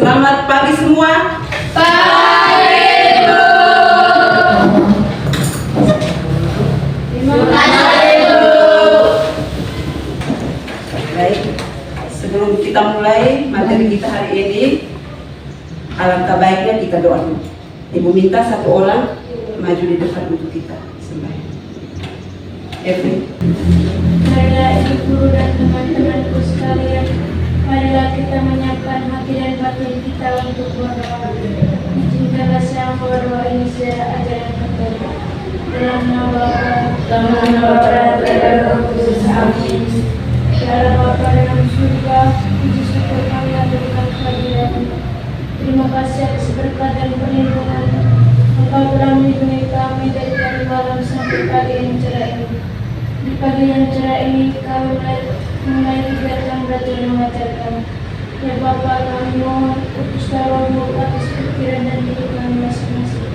Selamat pagi semua. Pagi, Bu. Terima kasih, Bu. Baik, sebelum kita mulai materi kita hari ini, alangkah baiknya kita doa dulu. Ibu minta satu orang maju di depan untuk kita sembahyang. Evi. Marilah Ibu Guru dan teman-temanku sekalian, marilah kita menyiapkan hati dan batin kita untuk berdoa. Izinkanlah saya berdoa ini secara ajaran terbaik. Dalam nama Bapa dan Roh Kudus. Amin. Dalam Bapa yang di surga, puji syukur kami haturkan kehadiran-Mu. Terima kasih atas berkat dan perlindungan. Engkau telah melindungi kami dari tadi malam sampai pagi yang cerah ini. Di pagi yang cerah ini kami mulai kegiatan belajar mengajarkan. Ya Bapa, kami mohon utuslah Roh-Mu atas pikiran dan hidup kami masing-masing.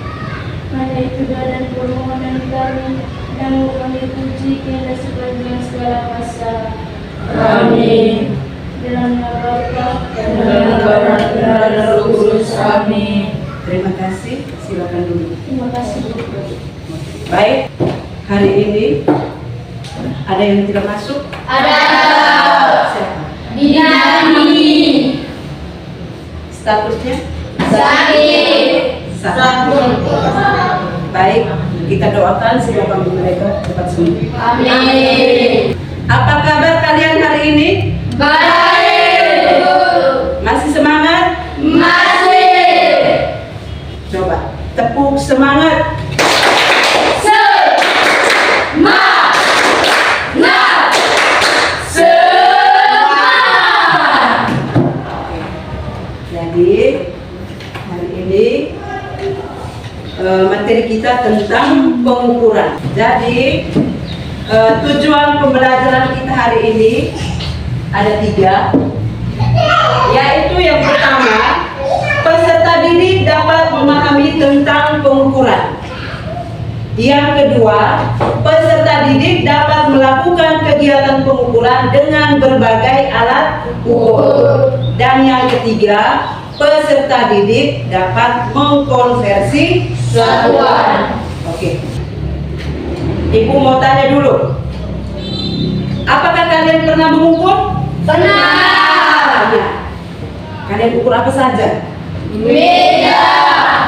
Hanya itu doa dan permohonan kami, yang kami puji hingga sepanjang segala masa. Amin. Dalam nama Bapa Dalam Bapa dan Roh Kudus. Amin. Terima kasih, silakan dulu. Terima kasih, Bu. Baik, hari ini ada yang tidak masuk? Ada Siapa? Dinani. Statusnya? Sakit. Sakit. Baik, kita doakan semoga mereka cepat sembuh. Amin. Apa kabar kalian hari ini? Baik, Bu. Masih semangat? Masih. Coba tepuk semangat. Jadi hari ini materi kita tentang pengukuran. Jadi tujuan pembelajaran kita hari ini ada 3, yaitu yang pertama, peserta didik dapat memahami tentang pengukuran. Yang kedua, peserta didik dapat melakukan kegiatan pengukuran dengan berbagai alat ukur. Dan yang ketiga, peserta didik dapat mengkonversi Satuan. Oke. Ibu mau tanya dulu. Apakah kalian pernah mengukur? Pernah. Iya. Kalian ukur apa saja? Meja,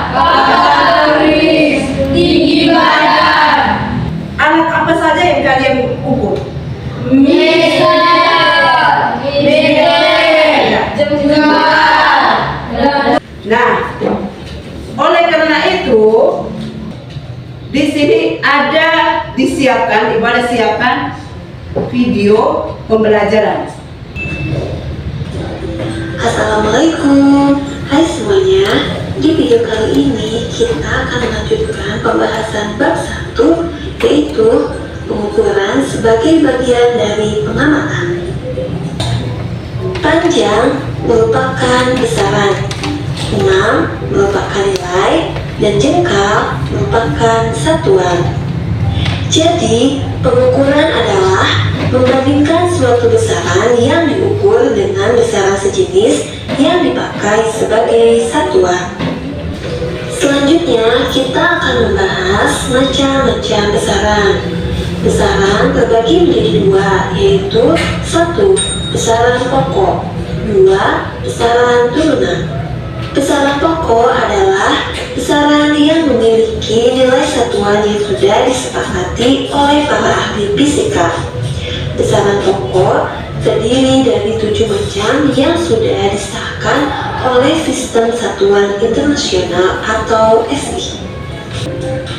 baris, tinggi badan. Alat apa saja yang kalian ukur? Meja, meja, jenggot. Nah, oleh karena itu di sini ada disiapkan, Ibu ada siapkan video pembelajaran. Assalamualaikum. Hai semuanya. Di video kali ini kita akan melanjutkan pembahasan bab 1, yaitu pengukuran sebagai bagian dari pengamatan. Panjang merupakan besaran, 6 merupakan nilai, dan jengkal merupakan satuan. Jadi, pengukuran adalah membandingkan suatu besaran yang diukur dengan besaran sejenis yang dipakai sebagai satuan. Selanjutnya, kita akan membahas macam-macam besaran. Besaran terbagi menjadi 2, yaitu 1. Besaran pokok, 2. Besaran turunan. Besaran pokok adalah besaran yang memiliki nilai satuan yang sudah disepakati oleh para ahli fisika. Besaran pokok terdiri dari 7 macam yang sudah disahkan oleh Sistem Satuan Internasional atau SI.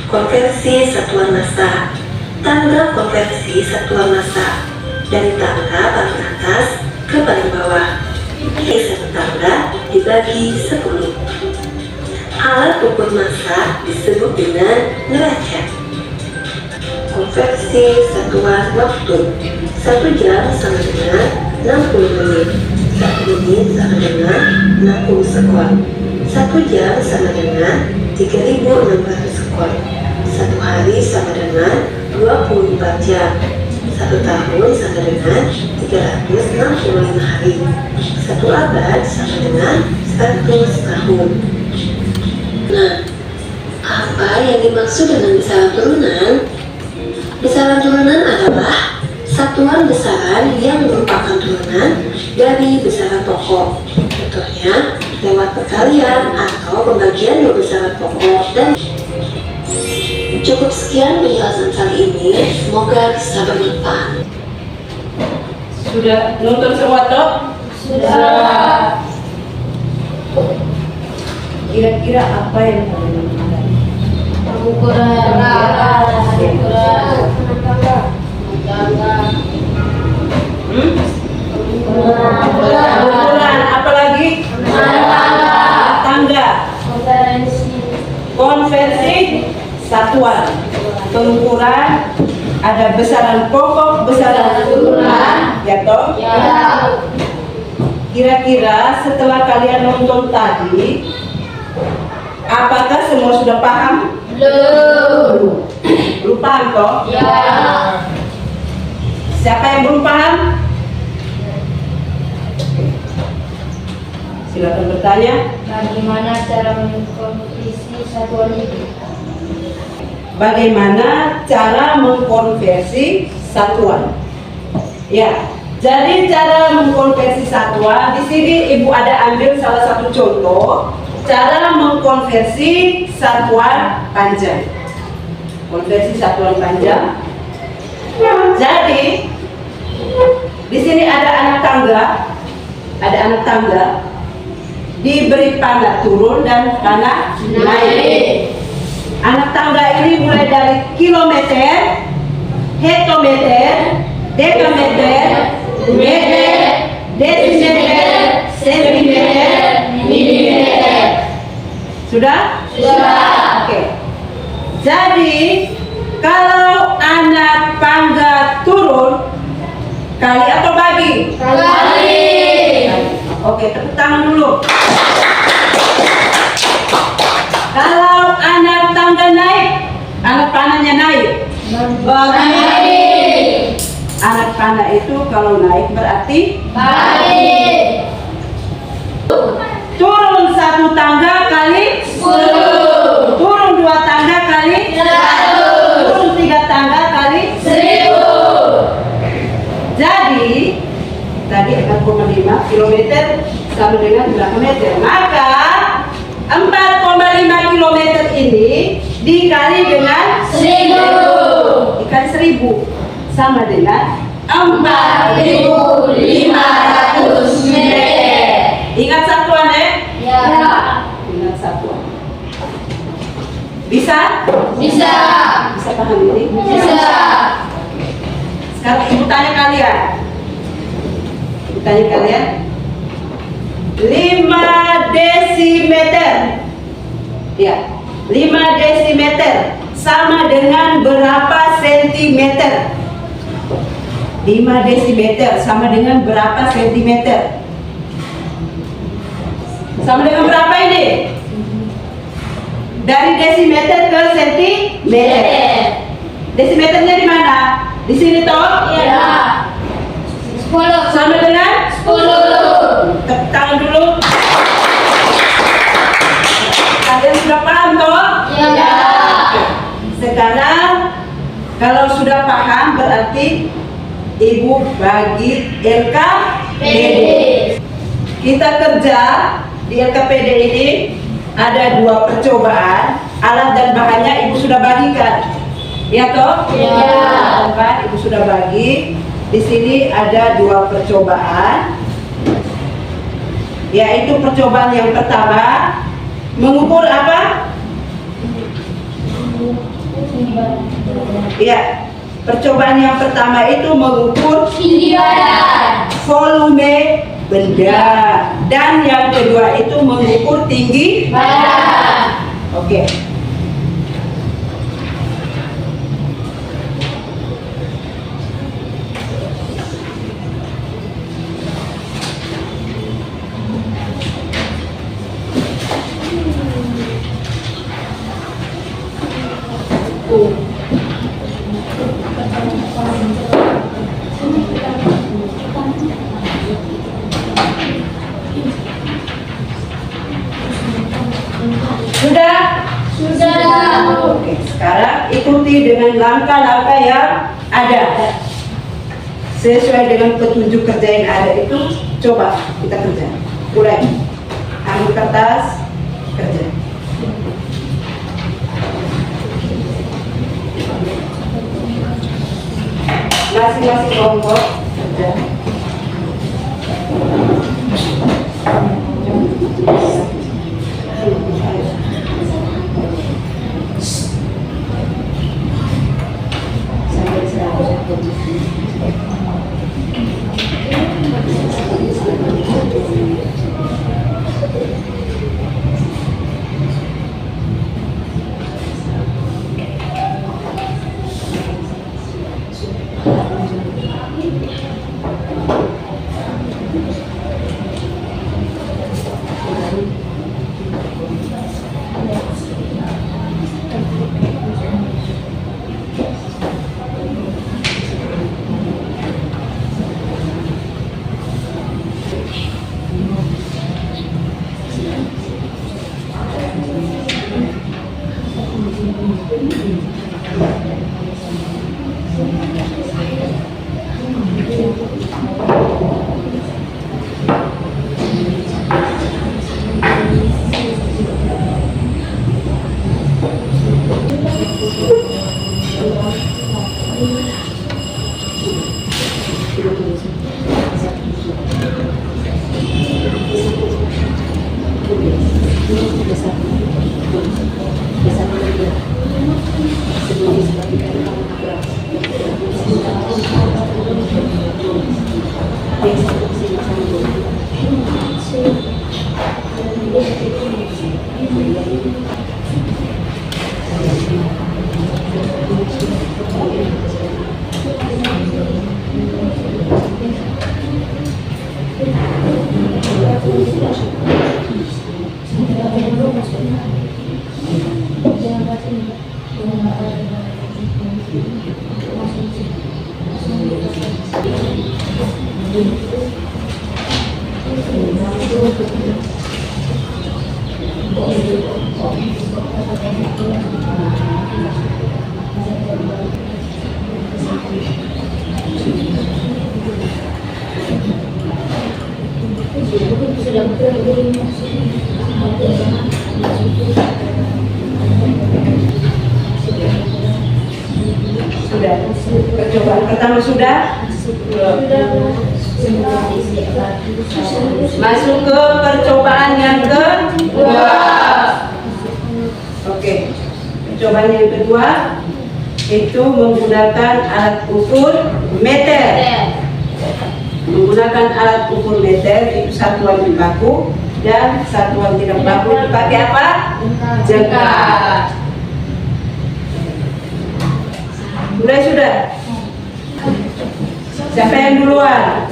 Konversi satuan massa. Tangga konversi satuan massa dari tangga paling atas ke paling bawah. Satu tangga dibagi 10. Alat ukur massa disebut dengan neraca. Konversi satuan waktu. 1 jam sama dengan 60 menit. 1 menit sama dengan 60 sekon. 1 jam sama dengan 3.600 sekon. 1 hari sama dengan 24 jam. 1 tahun sama dengan 365 hari. 1 abad sama dengan tahun. Nah, apa yang dimaksud dengan besaran turunan? Besaran turunan adalah satuan besaran yang merupakan turunan dari besaran pokok. Contohnya, lewat perkalian atau pembagian dua besaran pokok. Dan cukup sekian penjelasan kali ini, semoga bisa bermanfaat. Sudah nonton semua toh? Sudah. Kira-kira apa yang kalian lakukan? Pengukuran. Pengukuran, apa lagi? Tangga. Konversi satuan. Pengukuran, ada besaran pokok, besaran turunan, ya toh? Ya. Kira-kira setelah kalian nonton tadi, apakah semua sudah paham? Belum. Belum paham toh? Ya. Siapa yang belum paham? Silakan bertanya. Bagaimana cara mengkonversi satuan itu? Bagaimana cara mengkonversi satuan? Ya, jadi cara mengkonversi satuan, di sini Ibu ada ambil salah satu contoh cara mengkonversi satuan panjang. Konversi satuan panjang. Jadi di sini ada anak tangga, diberi panah turun dan panah naik. Anak tangga ini mulai dari kilometer, hektometer, dekameter, meter, desimeter, sentimeter, milimeter. Sudah? Sudah. Oke. Jadi kalau anak tangga turun, kali atau bagi? Kali. Oke, tepuk tangan dulu. Kalau anak tangga naik, anak panahnya naik. Bagi. Anak panah itu kalau naik berarti Bagi. turun satu tangga kali 10. turun dua tangga kali 100. turun tiga tangga kali 1000. Jadi tadi 4,5 kilometer sama dengan berapa meter? Maka 4,5 kilometer ini dikali dengan 1000. dikali 1000 sama dengan 4500 meter. Ingat satuan ya? Ya. Ingat satuan. Bisa? Bisa. Bisa paham ini? Bisa. Sekarang Ibu tanya kalian. 5 desimeter. Ya, 5 desimeter sama dengan berapa sentimeter? 5 desimeter sama dengan berapa sentimeter? Sama dengan berapa ini? Dari desimeter ke sentimeter. Desimeternya di mana? Di sini toh? Ya. 10. Sama dengan 10. tepuk tangan dulu. Kalian sudah paham toh? Ya. Sekarang kalau sudah paham berarti Ibu bagi LKPD. Kita kerja di LKPD ini ada 2 percobaan, alat dan bahannya Ibu sudah bagikan. Ya toh? Ya. Kan Ibu sudah bagi. Di sini ada 2 percobaan. Yaitu percobaan yang pertama mengukur apa? Ya, percobaan yang pertama itu mengukur Tinggi badan. volume benda, dan yang kedua itu mengukur tinggi. Badan. Oke. Oke, sekarang ikuti dengan langkah-langkah yang ada. Sesuai dengan petunjuk kerja yang ada itu, coba kita kerja. Mulai. Ambil kertas, kerja. Masing-masing kelompok kerja. Sudah. Percobaan pertama sudah. Masuk ke percobaan yang kedua. Oke. Percobaan yang kedua itu menggunakan alat ukur meter. Menggunakan alat ukur meter itu satuan baku dan satuan tidak baku dipakai apa? Jengkal. Mulai sudah. Siapa yang duluan?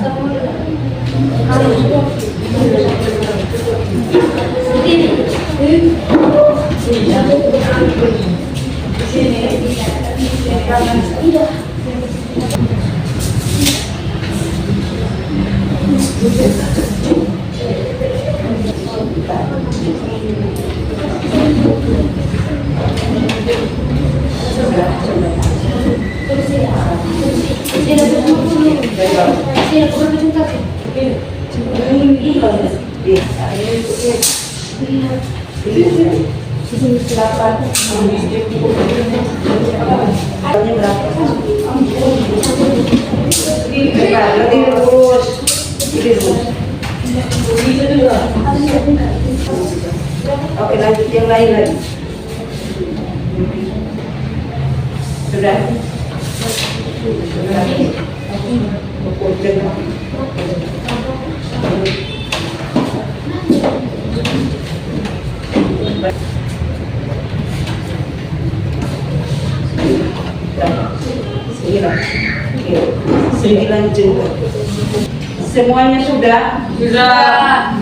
Oke, lanjut yang lain lagi. Sudah. Sembilan jengkal. Semuanya sudah? Sudah.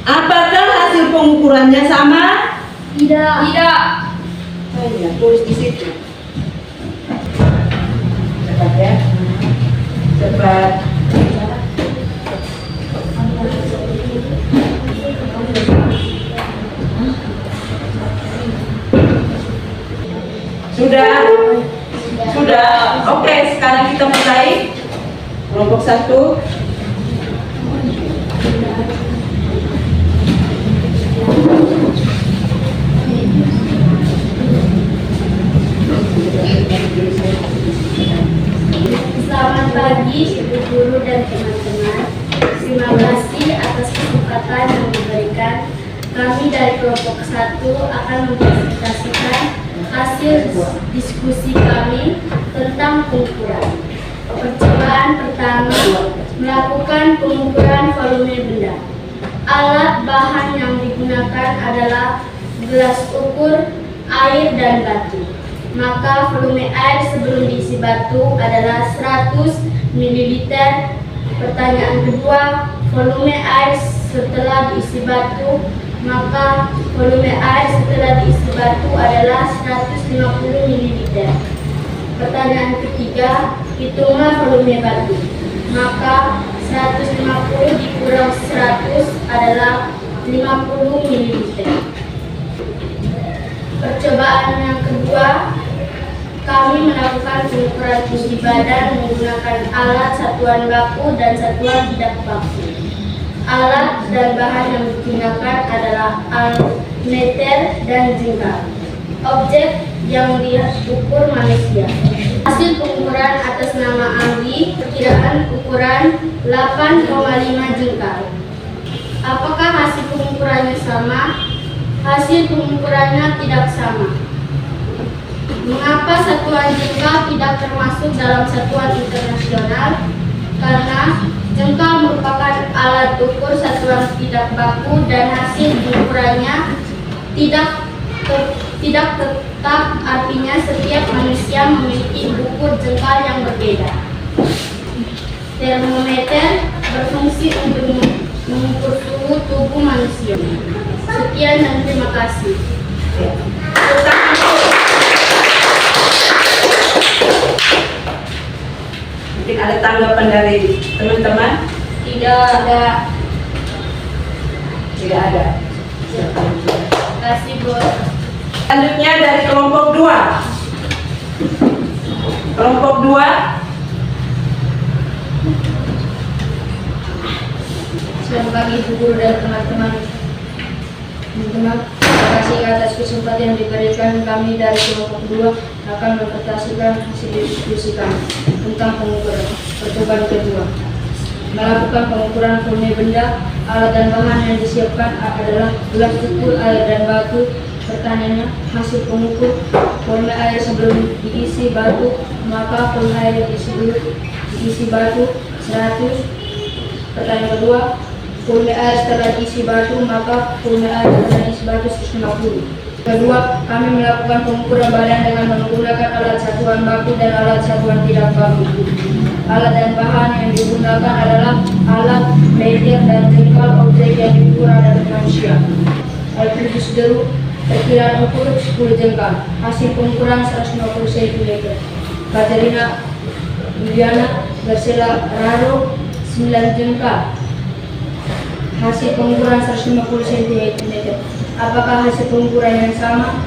Apakah hasil pengukurannya sama? Tidak. Tidak. Oh iya, tulis di situ. Cepat ya. cepat. Sudah? Sudah. Oke, sekarang kita mulai. Kelompok 1. Selamat pagi Ibu Guru dan teman-teman. Terima kasih atas kesempatan yang diberikan. Kami dari kelompok 1 akan mempresentasikan hasil diskusi kami tentang pengukuran. Percobaan pertama, melakukan pengukuran volume benda. Alat bahan yang digunakan adalah gelas ukur, air, dan batu. Maka volume air sebelum diisi batu adalah 100 ml. Pertanyaan kedua, volume air setelah diisi batu, maka volume air setelah diisi batu adalah 150 ml. Pertanyaan ketiga, hitunglah volume batu. Maka 150 dikurang 100 adalah 50 ml. Percobaan yang kedua, kami melakukan pengukuran tinggi badan menggunakan alat satuan baku dan satuan tidak baku. Alat dan bahan yang digunakan adalah meter dan jengkal. Objek yang diukur manusia. Hasil pengukuran atas nama Anggi, perkiraan ukuran 8,5 jengkal. Apakah hasil pengukurannya sama? Hasil pengukurannya tidak sama. Mengapa satuan jengkal tidak termasuk dalam satuan internasional? Karena jengkal merupakan alat ukur satuan tidak baku dan hasil pengukurannya tidak tetap, artinya setiap manusia memiliki ukur jengkal yang berbeda. Termometer berfungsi untuk mengukur suhu tubuh manusia. Sekian dan terima kasih. Mungkin ada tanggapan dari teman-teman? Tidak ada. Tidak ada. Terima kasih, Bos. Selanjutnya dari kelompok 2. Kelompok 2. Selamat pagi Ibu Guru dan teman-teman. Terima kasih atas kesempatan yang diberikan. Kami dari kelompok 2 akan mempresentasikan hasil diskusi kami tentang pengukuran. Percobaan kedua, melakukan pengukuran volume benda. Alat dan bahan yang disiapkan adalah gelas ukur, air, dan batu. Pertanyaannya, hasil pengukur volume air sebelum diisi batu, maka volume air diisi batu 100. Pertanyaan kedua, volume air setelah diisi batu, maka volume air setelah diisi batu 150. Kedua, kami melakukan pengukuran badan dengan menggunakan alat satuan baku dan alat satuan tidak baku. Alat dan bahan yang digunakan adalah alat, meter, dan jengkal. Objek yang diukur adalah manusia. Alat prosedur, perkiraan ukur 10 jengkal. Hasil pengukuran 150 cm. Katerina Juliana Garcela Raro 9 jengkal. Hasil pengukuran 150 cm. Apakah hasil pengukuran yang sama?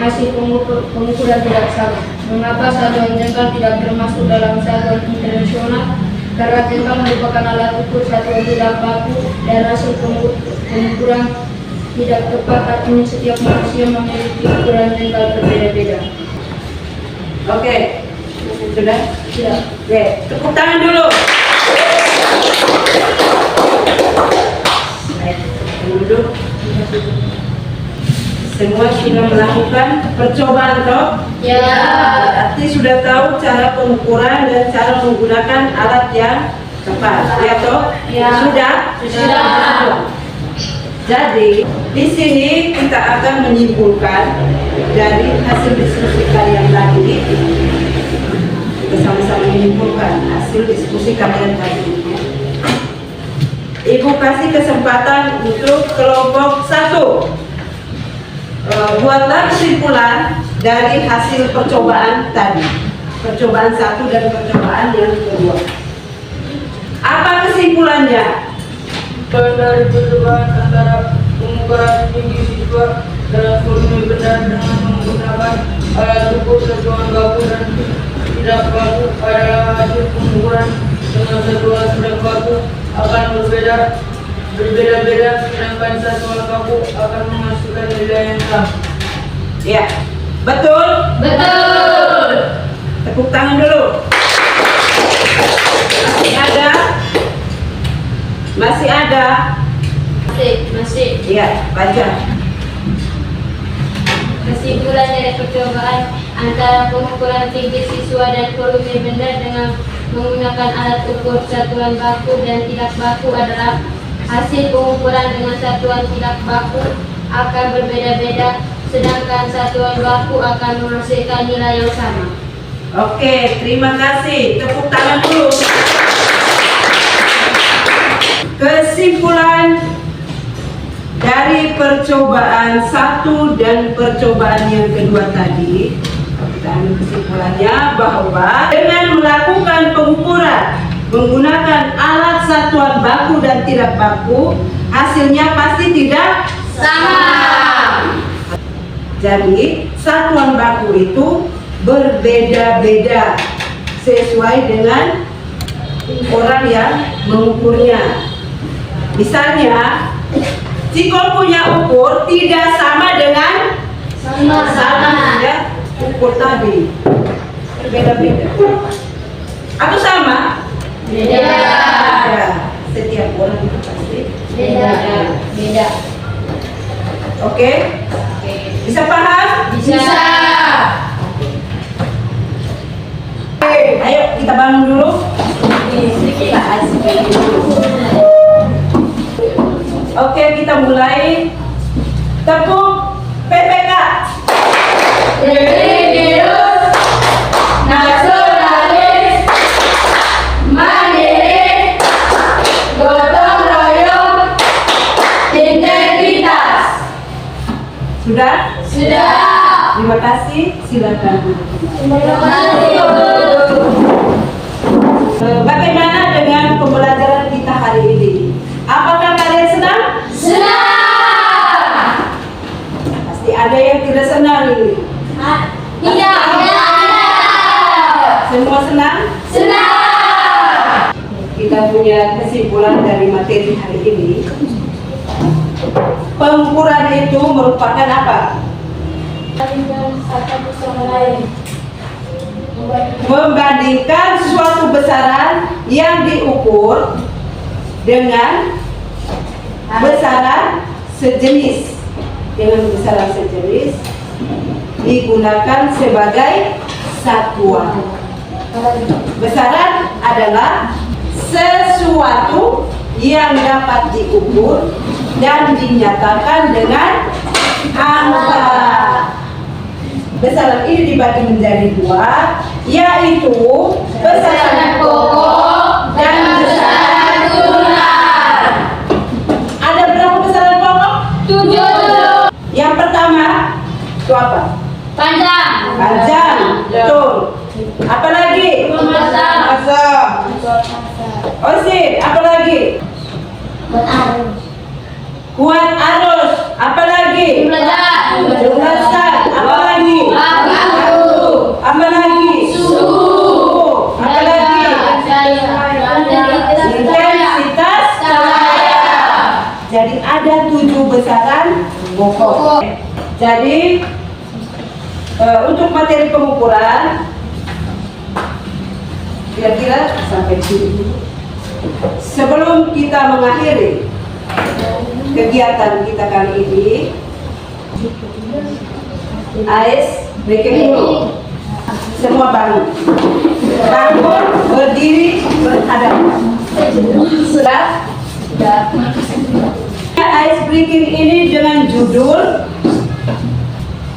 Hasil pengukuran tidak sama. Mengapa satuan jengkal tidak termasuk dalam satuan internasional? Karena jengkal merupakan alat ukur satuan tidak baku dan hasil pengukuran tidak tepat, artinya setiap manusia memiliki ukuran jengkal berbeda-beda. Oke. Sudah? Tidak. Oke, tepuk tangan dulu. Baik, duduk. Semua sudah melakukan percobaan toh? Ya. Berarti sudah tahu cara pengukuran dan cara menggunakan alat yang tepat, ya toh? Ya. Sudah? Sudah. Jadi di sini kita akan menyimpulkan dari hasil diskusi kalian tadi. Kita sama-sama menyimpulkan hasil diskusi kalian tadi. Ibu kasih kesempatan untuk kelompok 1. Buatlah kesimpulan dari hasil percobaan tadi. Percobaan 1 dan percobaan yang kedua. kesimpulannya. Dari perubahan antara pengukuran tinggi siswa dalam volume benar dengan menggunakan alat ukur satuan baku dan tidak baku adalah hasil pengukuran dengan satuan tidak baku akan berbeda-beda, sedangkan satuan baku akan menghasilkan nilai yang sama. Ya, betul? Betul. Tepuk tangan dulu. Masih ada? Masih ada? Masih. Iya, baca. Kesimpulan dari percobaan antara pengukuran tinggi siswa dan volume benda dengan menggunakan alat ukur satuan baku dan tidak baku adalah hasil pengukuran dengan satuan tidak baku akan berbeda-beda, sedangkan satuan baku akan menghasilkan nilai yang sama. Oke, terima kasih. Tepuk tangan dulu. Kesimpulan dari percobaan 1 dan percobaan yang kedua tadi, kita ambil kesimpulannya bahwa dengan melakukan pengukuran menggunakan alat satuan baku dan tidak baku, hasilnya pasti tidak Sama. Jadi satuan baku itu berbeda-beda sesuai dengan orang yang mengukurnya. Misalnya, Cikol punya ukur tidak sama dengan ya, ukur tadi, berbeda-beda. Atau sama? Beda. Ya, setiap orang itu pasti Beda. Oke? Bisa paham? Bisa. Ayo kita bangun dulu. Kita asik dulu. Oke, kita mulai. Tepuk PPK. Religius, nasionalis, mandiri, gotong royong, integritas. Sudah? Sudah. Terima kasih. Silakan duduk. Terima kasih. Bagaimana dengan pembelajaran kita hari ini? Apakah kalian senang? Senang. Pasti ada yang tidak senang ini. Tidak ada. Semua senang? Senang. Kita punya kesimpulan dari materi hari ini. Pengukuran itu merupakan apa? Satu sama lain. Membandingkan suatu besaran yang diukur dengan besaran sejenis. Dengan besaran sejenis digunakan sebagai satuan. Besaran adalah sesuatu yang dapat diukur dan dinyatakan dengan angka. Besaran ini dibagi menjadi dua, yaitu besaran pokok dan besaran turunan. Ada berapa besaran pokok? 7. Yang pertama itu apa? Panjang. Panjang, betul. Apa lagi? Masa. Masa. Osit, apa lagi? Kuat arus, apa lagi? Jumlah zat, apa lagi? Apa lagi? Suhu, apa lagi? Intensitas cahaya. Jadi ada 7 besaran pokok. Jadi untuk materi pengukuran kira-kira sampai sini. Sebelum kita mengakhiri kegiatan kita kali ini, AIS breaking dulu. Semua bangun, berdiri, berhadap. Sudah? AIS breaking ini dengan judul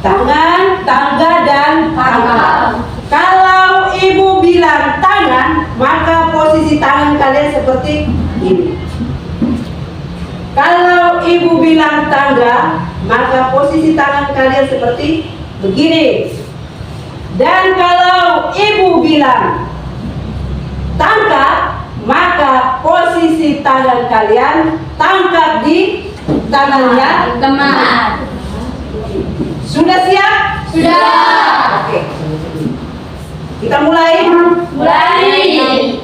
tangan, tangga, dan pangkal. Kalau ibu bilang tangan, maka posisi tangan kalian seperti ini. Kalau ibu bilang tangga, maka posisi tangan kalian seperti begini. Dan kalau ibu bilang tangga, maka posisi tangan kalian tangkap di tangannya Teman. Sudah siap? Sudah. Oke. Kita mulai. Mulai.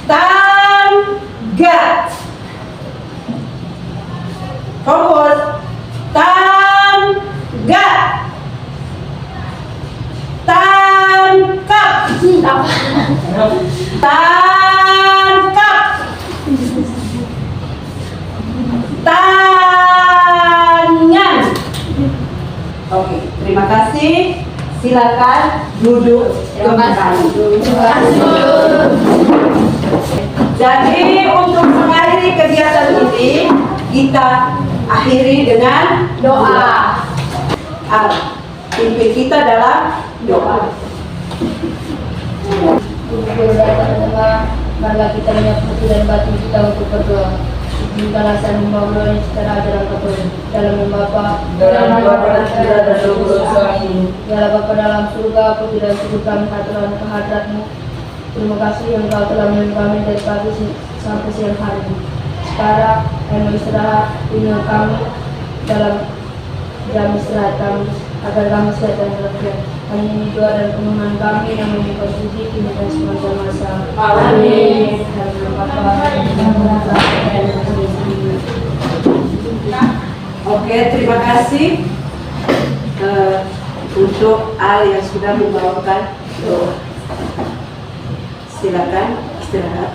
Tanggap. Fokus. Tanggap. Tangkap. Tangkap. Tangan. Oke, terima kasih. Silakan duduk kembali. Jadi untuk mengakhiri kegiatan ini kita akhiri dengan doa. Pimpin kita dalam doa. Guru dan teman, marilah kita menyiapkan hati dan batin kita untuk berdoa. Mintalah saya membawa secara ajaran Katolik dalam Bapa, dalam Bapa dan Putra dan Roh Kudus. Amin. ya Bapa dalam surga, aku tidak cukup kami haturan kehadratmu. Terima kasih yang Kau telah menyembuh kami dari pagi sampai siang hari ini. Sekarang kami mau istirahat, tinggal kami dalam jam istirahat kami agar kami sehat dan berfiat. Kami ini doa dan permohonan kami yang menyebut suci kini dan semasa masa. Amin. Dalam Bapa dan Putra dan Roh Kudus. Oke, terima kasih untuk Al yang sudah membawakan doa. Silakan istirahat.